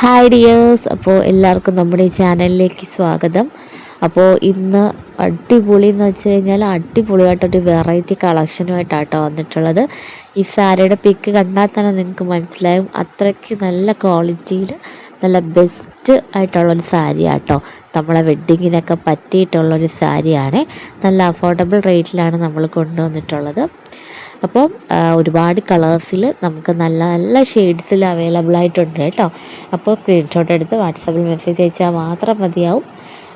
Hi dears, അപ്പോൾ എല്ലാവർക്കും നമ്മുടെ ഈ ചാനലിലേക്ക് സ്വാഗതം. അപ്പോൾ ഇന്ന് അടിപൊളി എന്ന് വെച്ച് കഴിഞ്ഞാൽ അടിപൊളിയായിട്ടൊരു വെറൈറ്റി കളക്ഷനുമായിട്ടാട്ടോ വന്നിട്ടുള്ളത്. ഈ സാരിയുടെ പിക്ക് കണ്ടാൽ തന്നെ നിങ്ങൾക്ക് മനസ്സിലായും, അത്രയ്ക്ക് നല്ല ക്വാളിറ്റിയിൽ നല്ല ബെസ്റ്റ് ആയിട്ടുള്ളൊരു സാരി ആട്ടോ. നമ്മളെ വെഡ്ഡിങ്ങിനൊക്കെ പറ്റിയിട്ടുള്ളൊരു സാരിയാണ്. നല്ല അഫോർഡബിൾ റേറ്റിലാണ് നമ്മൾ കൊണ്ടുവന്നിട്ടുള്ളത്. അപ്പം ഒരുപാട് കളേഴ്സിൽ നമുക്ക് നല്ല നല്ല ഷെയ്ഡ്സിൽ അവൈലബിൾ ആയിട്ടുണ്ട് കേട്ടോ. അപ്പോൾ സ്ക്രീൻഷോട്ട് എടുത്ത് വാട്സാപ്പിൽ മെസ്സേജ് അയച്ചാൽ മാത്രം മതിയാവും.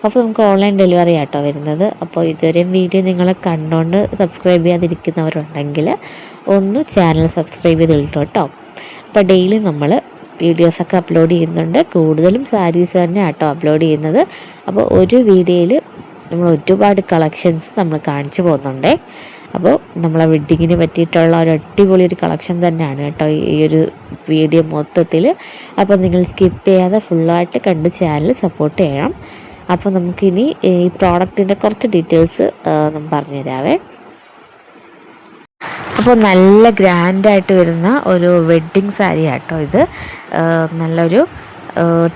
അപ്പോൾ നമുക്ക് ഓൺലൈൻ ഡെലിവറി ആട്ടോ വരുന്നത്. അപ്പോൾ ഇതുവരെയും വീഡിയോ നിങ്ങൾ കണ്ടുകൊണ്ട് സബ്സ്ക്രൈബ് ചെയ്യാതിരിക്കുന്നവരുണ്ടെങ്കിൽ ഒന്ന് ചാനൽ സബ്സ്ക്രൈബ് ചെയ്തിട്ടോ കേട്ടോ. അപ്പോൾ ഡെയിലി നമ്മൾ വീഡിയോസൊക്കെ അപ്ലോഡ് ചെയ്യുന്നുണ്ട്. കൂടുതലും സാരീസ് തന്നെ ആട്ടോ അപ്ലോഡ് ചെയ്യുന്നത്. അപ്പോൾ ഒരു വീഡിയോയിൽ നമ്മൾ ഒരുപാട് കളക്ഷൻസ് നമ്മൾ കാണിച്ചു പോകുന്നുണ്ടേ. അപ്പോൾ നമ്മളെ വെഡ്ഡിങ്ങിന് പറ്റിയിട്ടുള്ള ഒരു അടിപൊളി ഒരു കളക്ഷൻ തന്നെയാണ് കേട്ടോ ഈ ഒരു വീഡിയോ മൊത്തത്തിൽ. അപ്പോൾ നിങ്ങൾ സ്കിപ്പ് ചെയ്യാതെ ഫുള്ളായിട്ട് കണ്ട് ചാനൽ സപ്പോർട്ട് ചെയ്യണം. അപ്പോൾ നമുക്കിനി ഈ പ്രോഡക്റ്റിൻ്റെ കുറച്ച് ഡീറ്റെയിൽസ് നമ്മൾ പറഞ്ഞുതരാവേ. അപ്പോൾ നല്ല ഗ്രാൻഡായിട്ട് വരുന്ന ഒരു വെഡ്ഡിങ് സാരി ആട്ടോ ഇത്. നല്ലൊരു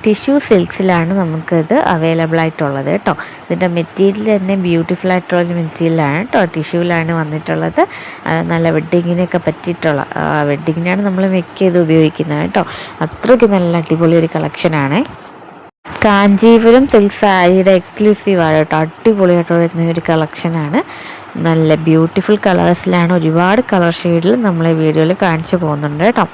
ടിഷ്യൂ സിൽക്സിലാണ് നമുക്കിത് അവൈലബിൾ ആയിട്ടുള്ളത് കേട്ടോ. ഇതിൻ്റെ മെറ്റീരിയൽ തന്നെ ബ്യൂട്ടിഫുൾ ആയിട്ടുള്ളൊരു മെറ്റീരിയലാണ് കേട്ടോ. ടിഷ്യൂവിലാണ് വന്നിട്ടുള്ളത്. നല്ല വെഡ്ഡിങ്ങിനൊക്കെ പറ്റിയിട്ടുള്ള വെഡ്ഡിങ്ങിനാണ് നമ്മൾ മെക്ക് ചെയ്ത് ഉപയോഗിക്കുന്നത് കേട്ടോ. അത്രയ്ക്ക് നല്ല അടിപൊളി ഒരു കളക്ഷനാണ്. കാഞ്ചീപുരം സിൽക്ക് സാരിയുടെ എക്സ്ക്ലൂസീവാണ് കേട്ടോ. അടിപൊളിയായിട്ടുള്ള ഒരു കളക്ഷനാണ്. നല്ല ബ്യൂട്ടിഫുൾ കളേഴ്സിലാണ് ഒരുപാട് കളർ ഷെയ്ഡിൽ നമ്മൾ ഈ വീഡിയോയിൽ കാണിച്ചു പോകുന്നുണ്ട് കേട്ടോ.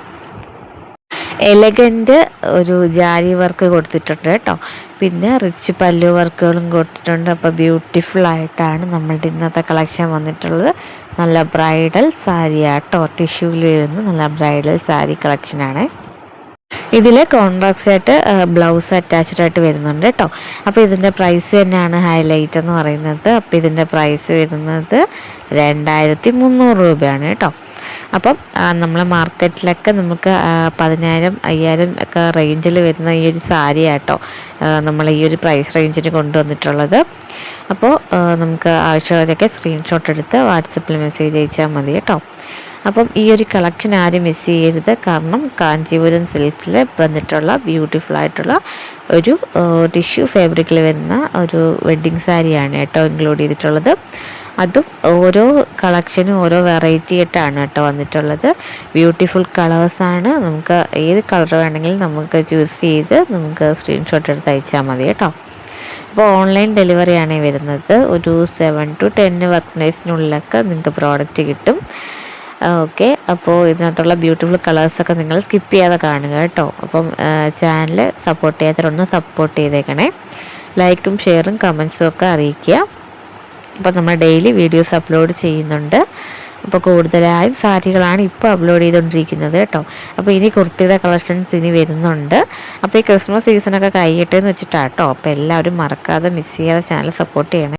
എലഗൻ്റ് ഒരു ജാരി വർക്ക് കൊടുത്തിട്ടുണ്ട് കേട്ടോ. പിന്നെ റിച്ച് പല്ലു വർക്കുകളും കൊടുത്തിട്ടുണ്ട്. അപ്പോൾ ബ്യൂട്ടിഫുൾ ആയിട്ടാണ് നമ്മളുടെ ഇന്നത്തെ കളക്ഷൻ വന്നിട്ടുള്ളത്. നല്ല ബ്രൈഡൽ സാരി ആട്ടോ. ടിഷ്യൂവിൽ വരുന്ന നല്ല ബ്രൈഡൽ സാരി കളക്ഷനാണ്. ഇതിൽ കോൺട്രാസ്റ്റ് ആയിട്ട് ബ്ലൗസ് അറ്റാച്ച്ഡ് ആയിട്ട് വരുന്നുണ്ട് കേട്ടോ. അപ്പോൾ ഇതിൻ്റെ പ്രൈസ് തന്നെയാണ് ഹൈലൈറ്റ് എന്ന് പറയുന്നത്. അപ്പോൾ ഇതിൻ്റെ പ്രൈസ് വരുന്നത് 2300 രൂപയാണ് കേട്ടോ. അപ്പം നമ്മളെ മാർക്കറ്റിലൊക്കെ നമുക്ക് 10,000 5,000 ഒക്കെ റേഞ്ചിൽ വരുന്ന ഈ ഒരു സാരി ആട്ടോ നമ്മൾ ഈ ഒരു പ്രൈസ് റേഞ്ചിന് കൊണ്ടുവന്നിട്ടുള്ളത്. അപ്പോൾ നമുക്ക് ആവശ്യമുള്ളവരൊക്കെ സ്ക്രീൻഷോട്ട് എടുത്ത് വാട്സപ്പിൽ മെസ്സേജ് അയച്ചാൽ മതി കേട്ടോ. അപ്പം ഈ ഒരു കളക്ഷൻ ആരും മിസ് ചെയ്യരുത്. കാരണം കാഞ്ചീപുരം സിൽക്സിൽ വന്നിട്ടുള്ള ബ്യൂട്ടിഫുൾ ആയിട്ടുള്ള ഒരു ടിഷ്യൂ ഫാബ്രിക്കിൽ വരുന്ന ഒരു വെഡ്ഡിങ് സാരിയാണ് കേട്ടോ ഇൻക്ലൂഡ് ചെയ്തിട്ടുള്ളത്. അതും ഓരോ കളക്ഷനും ഓരോ വെറൈറ്റി ആയിട്ടാണ് കേട്ടോ വന്നിട്ടുള്ളത്. ബ്യൂട്ടിഫുൾ കളേഴ്സാണ്. നമുക്ക് ഏത് കളർ വേണമെങ്കിലും നമുക്ക് ചൂസ് ചെയ്ത് നമുക്ക് സ്ക്രീൻഷോട്ട് എടുത്ത് അയച്ചാൽ മതി കേട്ടോ. അപ്പോൾ ഓൺലൈൻ ഡെലിവറിയാണ് വരുന്നത്. ഒരു 7 to 10 വർക്ക് ഡേയ്സിനുള്ളിലൊക്കെ നിങ്ങൾക്ക് പ്രോഡക്റ്റ് കിട്ടും. ഓക്കെ, അപ്പോൾ ഇതിനകത്തുള്ള ബ്യൂട്ടിഫുൾ കളേഴ്സൊക്കെ നിങ്ങൾ സ്കിപ്പ് ചെയ്യാതെ കാണുക കേട്ടോ. അപ്പം ചാനൽ സപ്പോർട്ട് ചെയ്യാത്തവരൊന്ന് സപ്പോർട്ട് ചെയ്തേക്കണേ. ലൈക്കും ഷെയറും കമൻസും ഒക്കെ അറിയിക്കുക. അപ്പോൾ നമ്മൾ ഡെയിലി വീഡിയോസ് അപ്ലോഡ് ചെയ്യുന്നുണ്ട്. അപ്പോൾ കൂടുതലായും സാരികളാണ് ഇപ്പോൾ അപ്ലോഡ് ചെയ്തുകൊണ്ടിരിക്കുന്നത് കേട്ടോ. അപ്പോൾ ഇനി കുർത്തിയുടെ കളക്ഷൻസ് ഇനി വരുന്നുണ്ട്. അപ്പോൾ ഈ ക്രിസ്മസ് സീസണൊക്കെ കഴിയട്ടെ എന്ന് വെച്ചിട്ടാണ് കേട്ടോ. അപ്പോൾ എല്ലാവരും മറക്കാതെ മിസ് ചെയ്യാതെ ചാനൽ സപ്പോർട്ട് ചെയ്യണം.